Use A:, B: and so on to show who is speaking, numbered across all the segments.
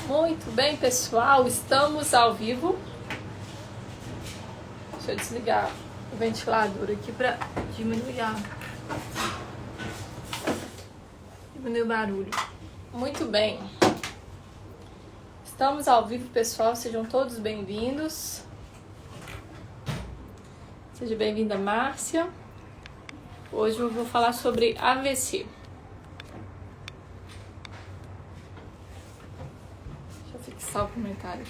A: Muito bem, pessoal, estamos ao vivo. Deixa eu desligar o ventilador aqui para diminuir o barulho. Muito bem. Estamos ao vivo, pessoal, sejam todos bem-vindos. Seja bem-vinda, Márcia. Hoje eu vou falar sobre AVC. Fixar o comentário.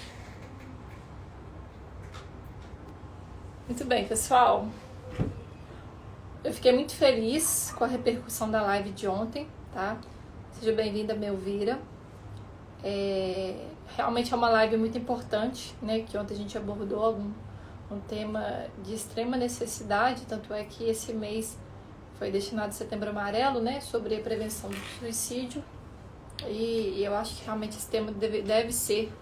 A: Muito bem, pessoal. Eu fiquei muito feliz com a repercussão da live de ontem, tá? Seja bem-vinda, Melvira. Realmente é uma live muito importante, né? Que ontem a gente abordou um tema de extrema necessidade, tanto é que esse mês foi destinado a Setembro Amarelo, né? Sobre a prevenção do suicídio. E eu acho que realmente esse tema deve ser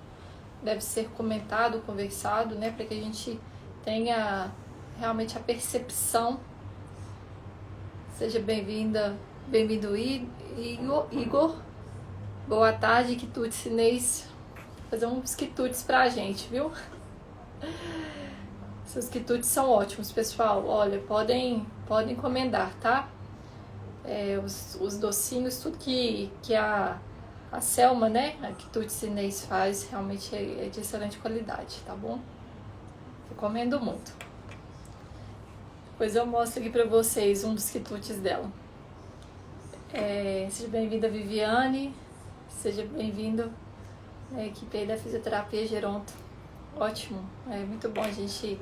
A: comentado, conversado, né, para que a gente tenha realmente a percepção. Seja bem-vindo Igor. Boa tarde, quitutes Inês. Fazer uns quitutes pra gente, viu? Seus quitutes são ótimos, pessoal. Olha, podem encomendar, tá? Os docinhos, tudo que a Selma, né, a Quitutes Inês faz, realmente é de excelente qualidade, tá bom? Recomendo muito. Depois eu mostro aqui pra vocês um dos quitutes dela. Seja bem-vinda, Viviane. Seja bem-vindo à equipe aí da Fisioterapia Geronto. Ótimo, é muito bom a gente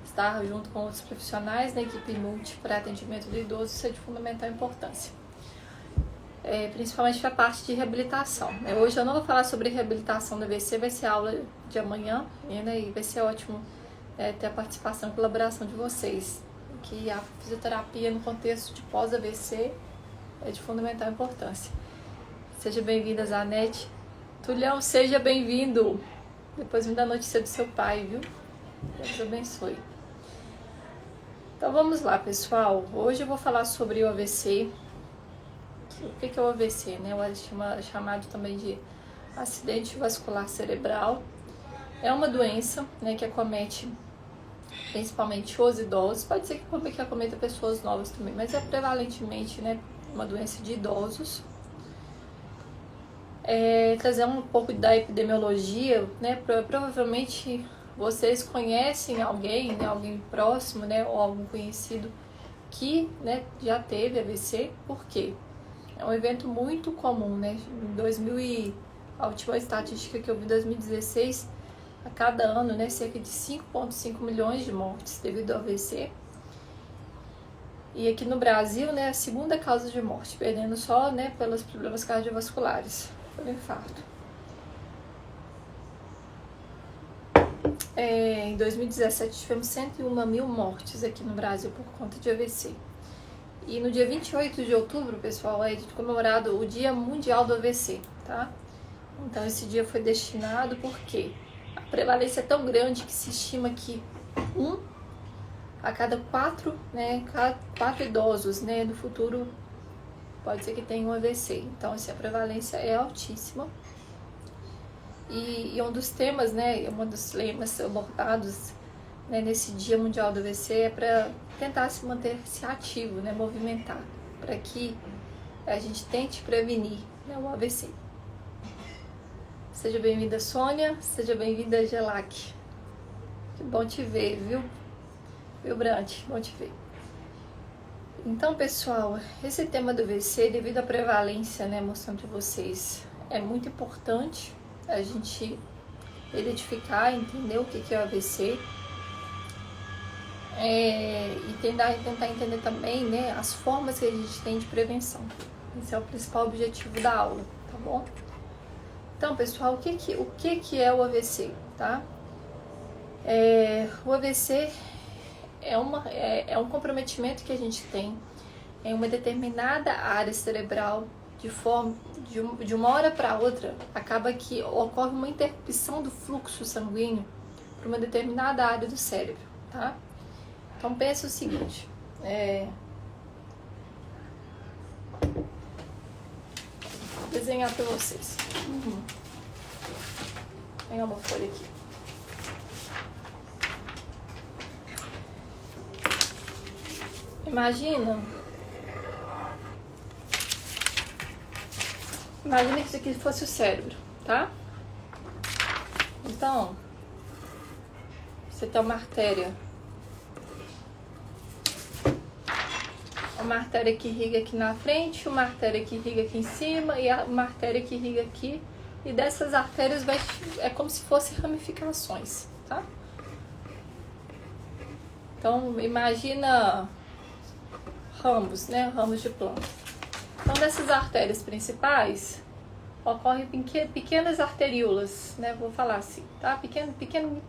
A: estar junto com outros profissionais na equipe multi para atendimento do idoso, isso é de fundamental importância. Principalmente para a parte de reabilitação. Hoje eu não vou falar sobre reabilitação da AVC, vai ser a aula de amanhã, né, e vai ser ótimo ter a participação e colaboração de vocês, que a fisioterapia no contexto de pós-AVC é de fundamental importância. Seja bem-vinda, Zanete. Tulhão, seja bem-vindo. Depois me dá notícia do seu pai, viu? Deus abençoe. Então vamos lá, pessoal. Hoje eu vou falar sobre o AVC. O que é o AVC, né? É chamado também de acidente vascular cerebral. É uma doença, né, que acomete principalmente os idosos. Pode ser que acometa pessoas novas também, mas é prevalentemente, né, uma doença de idosos. Trazer um pouco da epidemiologia, né? Provavelmente vocês conhecem alguém, né, alguém próximo, né, ou algum conhecido que, né, já teve AVC. Por quê? É um evento muito comum, né? A última estatística que eu vi em 2016, a cada ano, né, cerca de 5,5 milhões de mortes devido ao AVC. E aqui no Brasil, né, a segunda causa de morte, perdendo só, né, pelos problemas cardiovasculares, pelo infarto. Em 2017 tivemos 101 mil mortes aqui no Brasil por conta de AVC. E no dia 28 de outubro, pessoal, é comemorado o Dia Mundial do AVC, tá? Então esse dia foi destinado porque a prevalência é tão grande que se estima que 1 a cada 4, né, 4 idosos, né, no futuro pode ser que tenha um AVC. Então assim, a prevalência é altíssima. E um dos temas, né, um dos lemas abordados, né, nesse Dia Mundial do AVC é para tentar se manter-se ativo, né, movimentar, para que a gente tente prevenir, né, o AVC. Seja bem-vinda, Sônia, seja bem-vinda, Gelac. Que bom te ver, viu? Viu, Brant? Bom te ver. Então, pessoal, esse tema do AVC, devido à prevalência, né, mostrando para vocês, é muito importante a gente identificar, entender o que é o AVC, e tentar entender também, né, as formas que a gente tem de prevenção. Esse é o principal objetivo da aula, tá bom? Então, pessoal, o que é o AVC, tá? O AVC é um comprometimento que a gente tem em uma determinada área cerebral, de uma hora para outra, acaba que ocorre uma interrupção do fluxo sanguíneo para uma determinada área do cérebro, tá? Então pensa o seguinte, vou desenhar para vocês. pegar uma folha aqui. Imagina que isso aqui fosse o cérebro, tá? Então, você tem uma artéria que irriga aqui na frente, uma artéria que irriga aqui em cima e uma artéria que irriga aqui. E dessas artérias é como se fossem ramificações, tá? Então, imagina ramos, né? Ramos de planta. Então, dessas artérias principais, ocorrem pequenas arteríolas, né? Vou falar assim, tá? Pequenas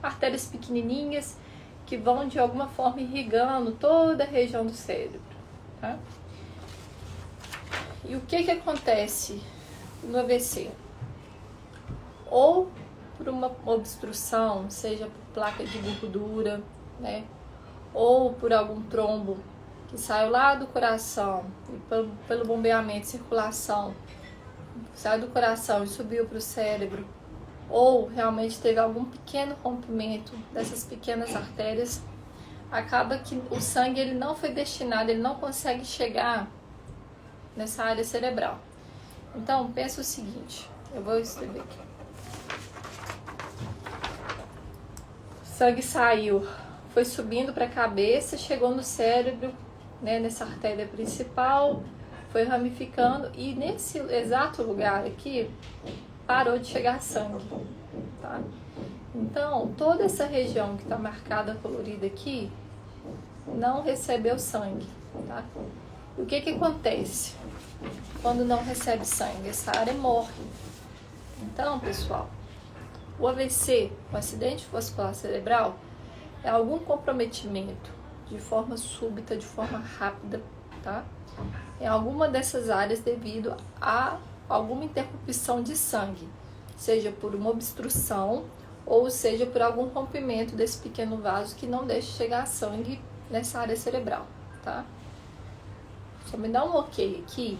A: artérias pequenininhas que vão, de alguma forma, irrigando toda a região do cérebro, tá? E o que acontece no AVC? Ou por uma obstrução, seja por placa de gordura, né? Ou por algum trombo que saiu lá do coração e pelo bombeamento, circulação, saiu do coração e subiu para o cérebro, ou realmente teve algum pequeno rompimento dessas pequenas artérias, acaba que o sangue ele não foi destinado, ele não consegue chegar nessa área cerebral. Então, pensa o seguinte, eu vou escrever aqui. O sangue saiu, foi subindo para a cabeça, chegou no cérebro, né, nessa artéria principal, foi ramificando e nesse exato lugar aqui parou de chegar sangue, tá? Então, toda essa região que está marcada, colorida aqui, não recebeu sangue, tá? E o que acontece quando não recebe sangue? Essa área morre. Então, pessoal, o AVC, o acidente vascular cerebral, é algum comprometimento de forma súbita, de forma rápida, tá? Em alguma dessas áreas devido a alguma interrupção de sangue, seja por uma obstrução ou seja por algum rompimento desse pequeno vaso que não deixa chegar sangue nessa área cerebral, tá? Só me dá um ok aqui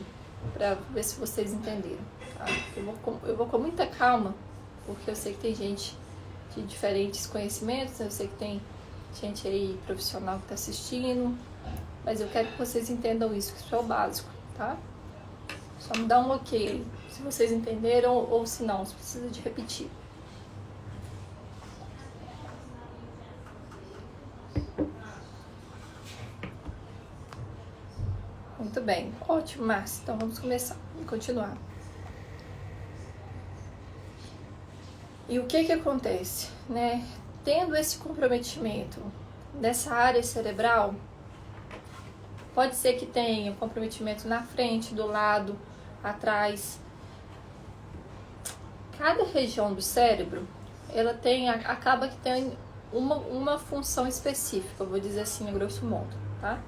A: para ver se vocês entenderam, tá? Eu vou com muita calma, porque eu sei que tem gente de diferentes conhecimentos, eu sei que tem gente aí profissional que está assistindo, mas eu quero que vocês entendam isso, que isso é o básico, tá? Só me dá um ok se vocês entenderam ou se não, se precisa de repetir. Muito bem, ótimo, Márcia. Então vamos começar e continuar. E o que acontece, né? Tendo esse comprometimento dessa área cerebral, pode ser que tenha comprometimento na frente, do lado, atrás. Cada região do cérebro, ela acaba que tem uma função específica, eu vou dizer assim, a grosso modo, tá?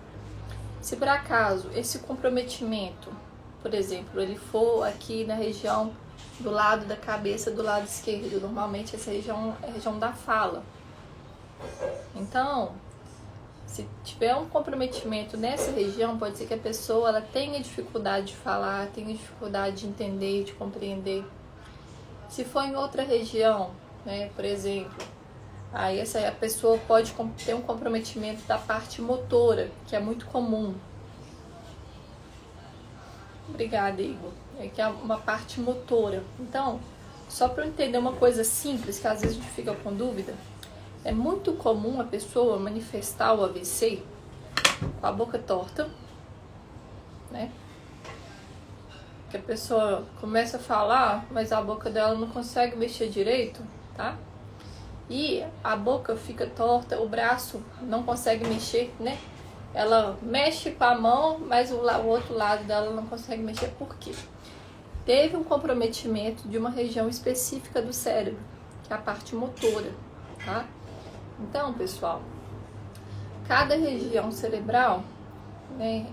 A: Se por acaso esse comprometimento, por exemplo, ele for aqui na região do lado da cabeça, do lado esquerdo, normalmente essa região é a região da fala. Então, se tiver um comprometimento nessa região, pode ser que a pessoa ela tenha dificuldade de falar, tenha dificuldade de entender, de compreender. Se for em outra região, né, por exemplo, aí a pessoa pode ter um comprometimento da parte motora, que é muito comum. Obrigada, Igor. É que é uma parte motora. Então, só para eu entender uma coisa simples, que às vezes a gente fica com dúvida, é muito comum a pessoa manifestar o AVC com a boca torta, né? Que a pessoa começa a falar, mas a boca dela não consegue mexer direito, tá? E a boca fica torta, o braço não consegue mexer, né? Ela mexe com a mão, mas o outro lado dela não consegue mexer. Por quê? Teve um comprometimento de uma região específica do cérebro, que é a parte motora, tá? Então, pessoal, cada região cerebral, né,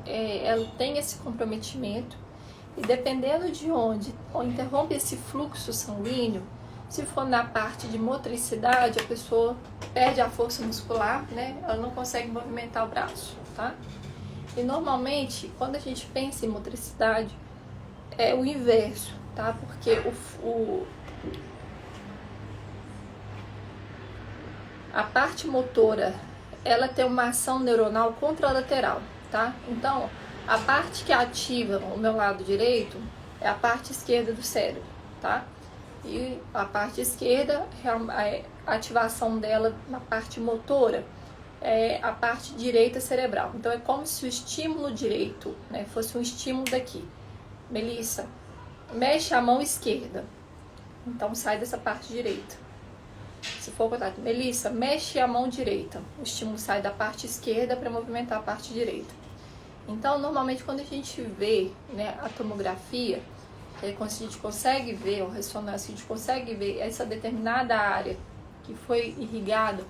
A: ela tem esse comprometimento e dependendo de onde interrompe esse fluxo sanguíneo, se for na parte de motricidade, a pessoa perde a força muscular, né? Ela não consegue movimentar o braço, tá? E normalmente, quando a gente pensa em motricidade, é o inverso, tá? Porque a parte motora, ela tem uma ação neuronal contralateral, tá? Então, a parte que ativa o meu lado direito é a parte esquerda do cérebro, tá? E a parte esquerda, a ativação dela na parte motora é a parte direita cerebral. Então, é como se o estímulo direito, né, fosse um estímulo daqui. Melissa, mexe a mão esquerda. Então, sai dessa parte direita. Se for o contato, Melissa, mexe a mão direita. O estímulo sai da parte esquerda para movimentar a parte direita. Então, normalmente, quando a gente vê, né, a tomografia, quando a gente consegue ver, a ressonância, a gente consegue ver essa determinada área que foi irrigada,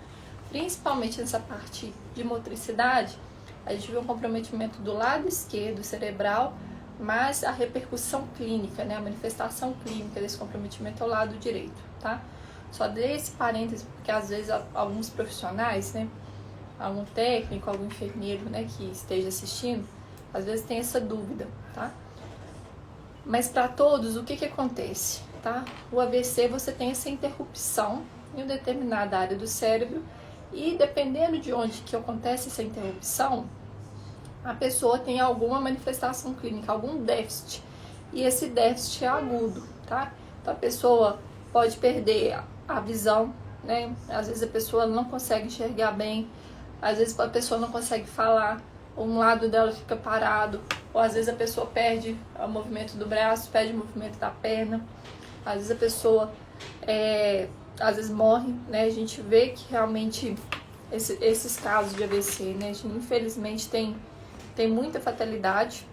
A: principalmente nessa parte de motricidade, a gente vê um comprometimento do lado esquerdo cerebral, mas a repercussão clínica, né, a manifestação clínica desse comprometimento é o lado direito, tá? Só dei esse parêntese porque às vezes alguns profissionais, né, algum técnico, algum enfermeiro, né, que esteja assistindo, às vezes tem essa dúvida, tá? Mas para todos, o que acontece, tá? O AVC, você tem essa interrupção em uma determinada área do cérebro e dependendo de onde que acontece essa interrupção, a pessoa tem alguma manifestação clínica, algum déficit, e esse déficit é agudo, tá? Então a pessoa pode perder a visão, né? Às vezes a pessoa não consegue enxergar bem, às vezes a pessoa não consegue falar, um lado dela fica parado, ou às vezes a pessoa perde o movimento do braço, perde o movimento da perna, às vezes a pessoa às vezes morre, né? A gente vê que realmente esses casos de AVC, né? A gente, infelizmente tem muita fatalidade.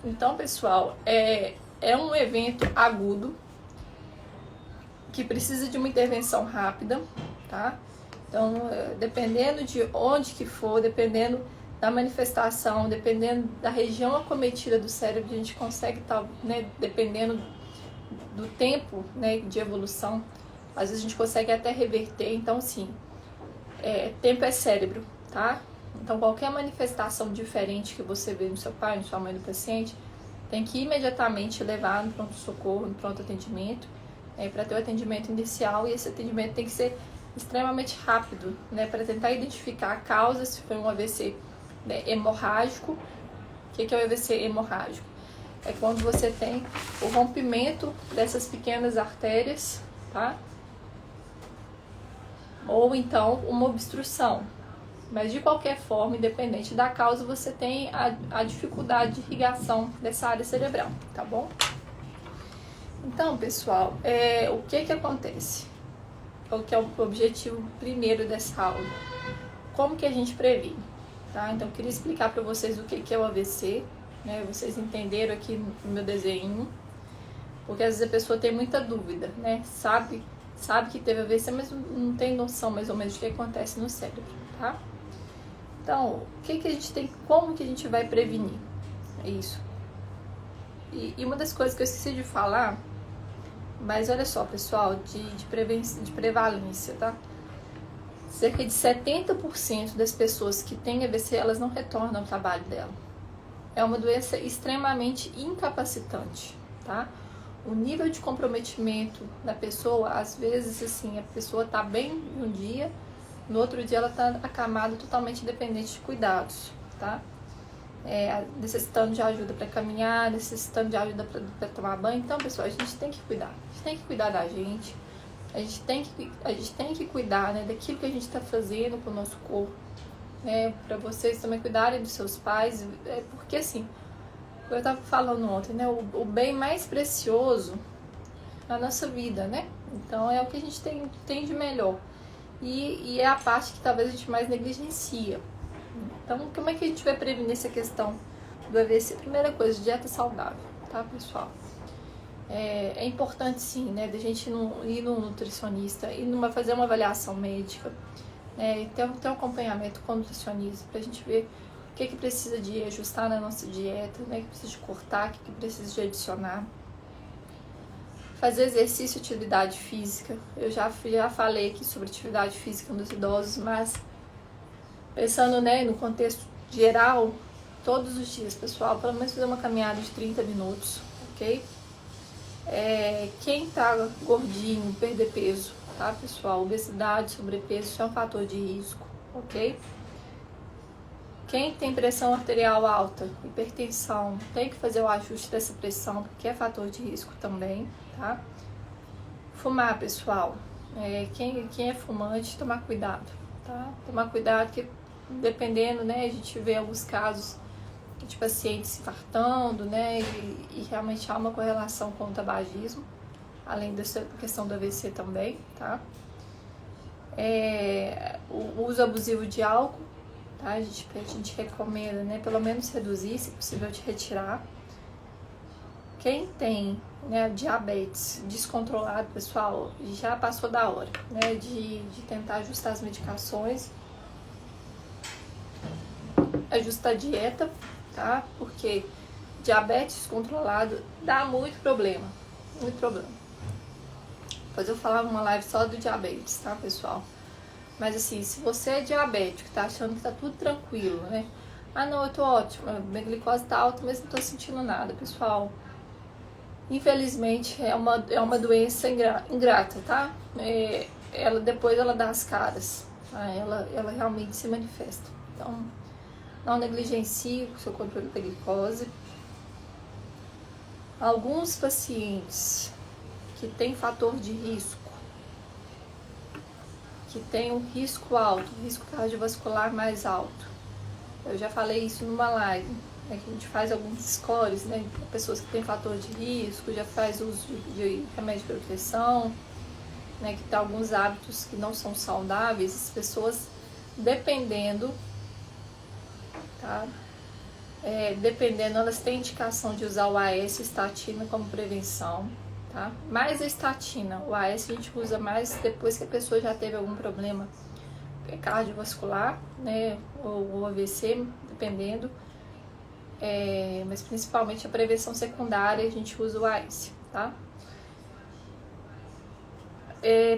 A: Então, pessoal, é um evento agudo que precisa de uma intervenção rápida, tá? Então, dependendo de onde que for, dependendo da manifestação, dependendo da região acometida do cérebro, a gente consegue, né, dependendo do tempo, né, de evolução, às vezes a gente consegue até reverter. Então, sim, tempo é cérebro, tá? Então, qualquer manifestação diferente que você vê no seu pai, na sua mãe, do paciente, tem que imediatamente levar no pronto-socorro, no pronto-atendimento, para ter o atendimento inicial, e esse atendimento tem que ser extremamente rápido, né, para tentar identificar a causa, se foi um AVC, né, hemorrágico. O que é o AVC hemorrágico? É quando você tem o rompimento dessas pequenas artérias, tá? Ou então uma obstrução. Mas de qualquer forma, independente da causa, você tem a dificuldade de irrigação dessa área cerebral, tá bom? Então, pessoal, o que acontece? O que é o objetivo primeiro dessa aula? Como que a gente previne? Tá? Então, eu queria explicar para vocês o que é o AVC, né? Vocês entenderam aqui no meu desenho, porque às vezes a pessoa tem muita dúvida, né? Sabe que teve AVC, mas não tem noção mais ou menos do que acontece no cérebro, tá? Então, o que a gente tem, como que a gente vai prevenir isso? E uma das coisas que eu esqueci de falar, mas olha só, pessoal, de prevalência, tá? Cerca de 70% das pessoas que têm AVC, elas não retornam ao trabalho dela. É uma doença extremamente incapacitante, tá? O nível de comprometimento da pessoa, às vezes, assim, a pessoa tá bem um dia, no outro dia ela tá acamada, totalmente dependente de cuidados, tá? Necessitando de ajuda para caminhar, necessitando de ajuda para tomar banho. Então, pessoal, a gente tem que cuidar. A gente tem que cuidar da gente. A gente tem que cuidar, né, daquilo que a gente está fazendo com o nosso corpo. Para vocês também cuidarem dos seus pais. Porque, assim, eu estava falando ontem, né, o bem mais precioso na nossa vida, né? Então, é o que a gente tem de melhor. E é a parte que talvez a gente mais negligencia. Então, como é que a gente vai prevenir essa questão do AVC? Primeira coisa, dieta saudável, tá, pessoal? É importante, sim, né, da gente ir no nutricionista, fazer uma avaliação médica, né, ter um acompanhamento com o nutricionista, pra gente ver o que precisa de ajustar na nossa dieta, né, o que precisa de cortar, o que precisa de adicionar. Fazer exercício e atividade física. Eu já falei aqui sobre atividade física nos idosos, mas pensando, né, no contexto geral, todos os dias, pessoal, pelo menos fazer uma caminhada de 30 minutos, ok? Quem tá gordinho, perder peso, tá, pessoal? Obesidade, sobrepeso, isso é um fator de risco, ok? Quem tem pressão arterial alta, hipertensão, tem que fazer o ajuste dessa pressão, porque é fator de risco também, tá? Fumar, pessoal, quem é fumante, tomar cuidado, tá? Tomar cuidado que, dependendo, né, a gente vê alguns casos de pacientes se infartando, né, e realmente há uma correlação com o tabagismo, além dessa questão do AVC também, tá? O uso abusivo de álcool, tá? A gente recomenda, né, pelo menos reduzir, se possível de retirar. Quem tem, né, diabetes descontrolado, pessoal, já passou da hora, né, de tentar ajustar as medicações, ajustar a dieta, tá? Porque diabetes descontrolado dá muito problema, muito problema. Depois eu falar uma live só do diabetes, tá, pessoal? Mas assim, se você é diabético, tá achando que tá tudo tranquilo, né? Ah, não, eu tô ótima, minha glicose tá alta, mas não tô sentindo nada, pessoal. Infelizmente, é uma doença ingrata, tá? Depois ela dá as caras, tá? Ela realmente se manifesta. Então, não negligencie o seu controle da glicose. Alguns pacientes que têm fator de risco, que tem um risco alto, um risco cardiovascular mais alto. Eu já falei isso numa live, né, que a gente faz alguns scores, né, pessoas que têm fator de risco, já faz uso de remédio de proteção, né, que tem alguns hábitos que não são saudáveis, as pessoas, dependendo, tá? Dependendo, elas têm indicação de usar o AS, estatina, como prevenção, tá? Mais a estatina, o AS a gente usa mais depois que a pessoa já teve algum problema cardiovascular, né, ou AVC, dependendo, mas principalmente a prevenção secundária a gente usa o AS, tá?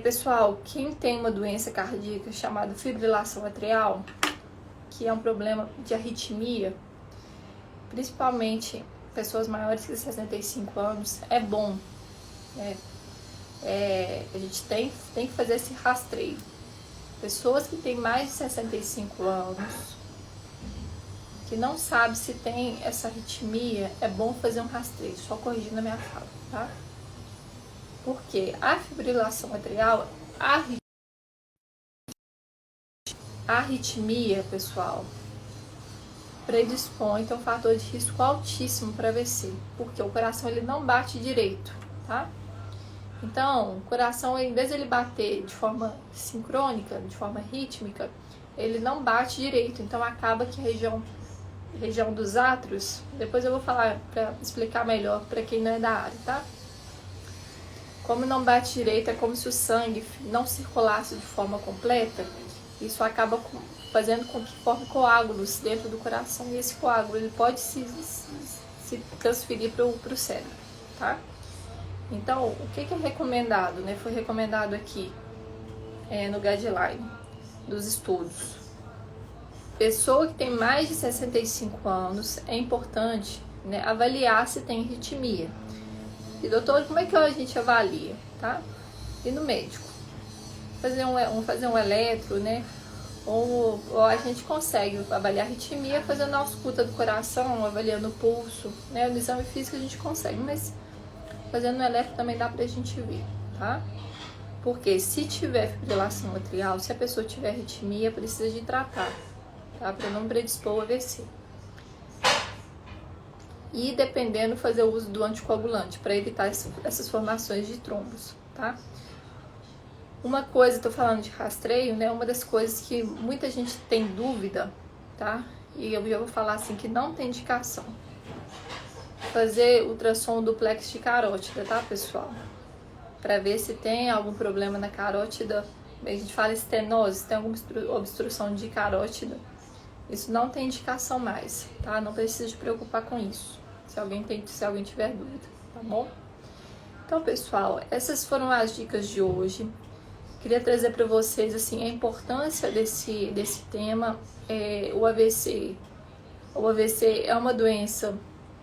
A: Pessoal, quem tem uma doença cardíaca chamada fibrilação atrial, que é um problema de arritmia, principalmente pessoas maiores de 65 anos, é bom, né? A gente tem que fazer esse rastreio. Pessoas que têm mais de 65 anos, que não sabe se tem essa arritmia, é bom fazer um rastreio, só corrigindo a minha fala, tá? Porque a fibrilação atrial, a arritmia, pessoal, predispõe, então, um fator de risco altíssimo para AVC, porque o coração ele não bate direito, tá? Então, o coração, em vez de ele bater de forma sincrônica, de forma rítmica, ele não bate direito, então acaba que a região dos átrios, depois eu vou falar para explicar melhor para quem não é da área, tá? Como não bate direito, é como se o sangue não circulasse de forma completa, isso acaba fazendo com que forme coágulos dentro do coração, e esse coágulo ele pode se transferir para o cérebro, tá? Então, o que é recomendado, né? Foi recomendado aqui no guideline dos estudos. Pessoa que tem mais de 65 anos, é importante, né, avaliar se tem arritmia. E doutor, como é que a gente avalia, tá? Ir no médico. Fazer um eletro, né? Ou a gente consegue avaliar a arritmia fazendo a ausculta do coração, avaliando o pulso, né? No exame físico a gente consegue, mas fazendo o eletro também dá pra gente ver, tá? Porque se tiver fibrilação atrial, se a pessoa tiver arritmia, precisa de tratar, tá? Para não predispor ao AVC. E dependendo, fazer o uso do anticoagulante para evitar essas formações de trombos, tá? Uma coisa, tô falando de rastreio, né? Uma das coisas que muita gente tem dúvida, tá? E eu já vou falar assim que não tem indicação. Fazer ultrassom duplex de carótida, tá, pessoal? Para ver se tem algum problema na carótida. A gente fala estenose, se tem alguma obstrução de carótida. Isso não tem indicação mais, tá? Não precisa se preocupar com isso, se alguém tiver dúvida, tá bom? Então, pessoal, essas foram as dicas de hoje. Queria trazer para vocês, assim, a importância desse tema. O AVC. O AVC é uma doença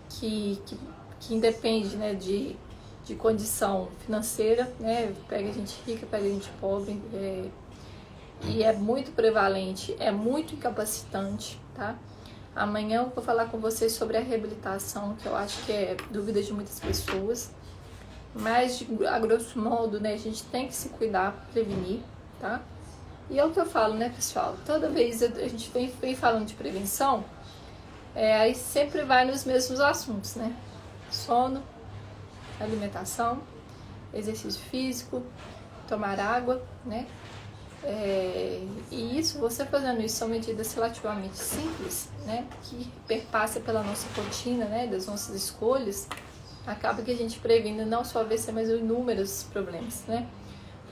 A: que independe, né, de de condição financeira, né? Pega gente rica, pega gente pobre, e é muito prevalente, é muito incapacitante, tá? Amanhã eu vou falar com vocês sobre a reabilitação, que eu acho que é dúvida de muitas pessoas, mas a grosso modo, né, a gente tem que se cuidar, prevenir, tá? E é o que eu falo, né, pessoal? Toda vez a gente vem falando de prevenção, aí sempre vai nos mesmos assuntos, né? Sono, alimentação, exercício físico, tomar água, né? E isso, você fazendo isso, são medidas relativamente simples, né? Que perpassa pela nossa rotina, né? Das nossas escolhas, acaba que a gente previne não só AVC, mas inúmeros problemas, né?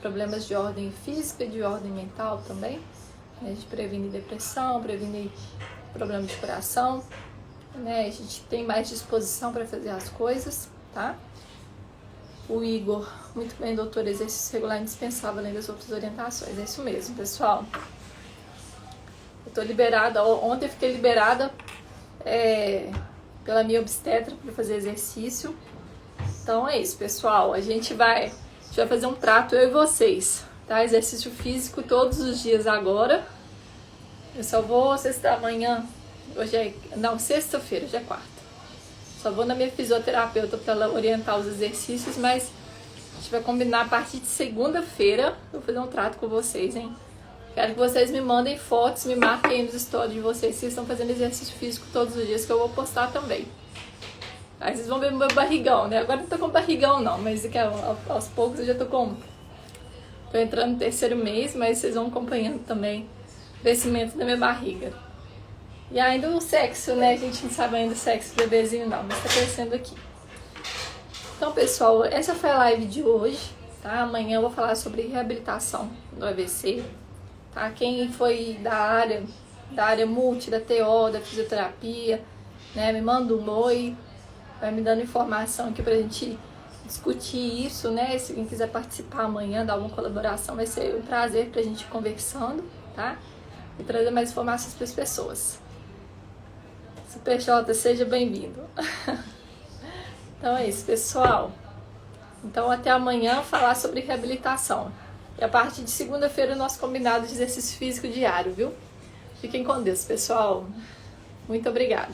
A: Problemas de ordem física, de ordem mental também. A gente previne depressão, previne problema de coração, né? A gente tem mais disposição para fazer as coisas, tá? O Igor, muito bem, doutor, exercício regular indispensável além das outras orientações. É isso mesmo, pessoal. Eu tô liberada, ontem eu fiquei liberada pela minha obstetra para fazer exercício. Então é isso, pessoal. A gente vai fazer um trato, eu e vocês, tá? Exercício físico todos os dias agora. Eu só vou amanhã, sexta-feira, hoje é quarta. Só vou na minha fisioterapeuta para ela orientar os exercícios, mas a gente vai combinar a partir de segunda-feira. Eu vou fazer um trato com vocês, hein? Quero que vocês me mandem fotos, me marquem nos stories de vocês se estão fazendo exercício físico todos os dias, que eu vou postar também. Aí vocês vão ver meu barrigão, né? Agora não tô com barrigão não, mas aos poucos eu já tô entrando no terceiro mês, mas vocês vão acompanhando também o crescimento da minha barriga. E ainda o sexo, né? A gente não sabe ainda o sexo do bebezinho não, mas tá crescendo aqui. Então, pessoal, essa foi a live de hoje, tá? Amanhã eu vou falar sobre reabilitação do AVC, tá? Quem foi da área multi, da TO, da fisioterapia, né? Me manda um oi, vai me dando informação aqui pra gente discutir isso, né? Se alguém quiser participar amanhã, dar alguma colaboração, vai ser um prazer pra gente ir conversando, tá? E trazer mais informações para as pessoas. Super J, seja bem-vindo. Então é isso, pessoal. Então até amanhã falar sobre reabilitação. E a partir de segunda-feira o nosso combinado de exercício físico diário, viu? Fiquem com Deus, pessoal. Muito obrigada.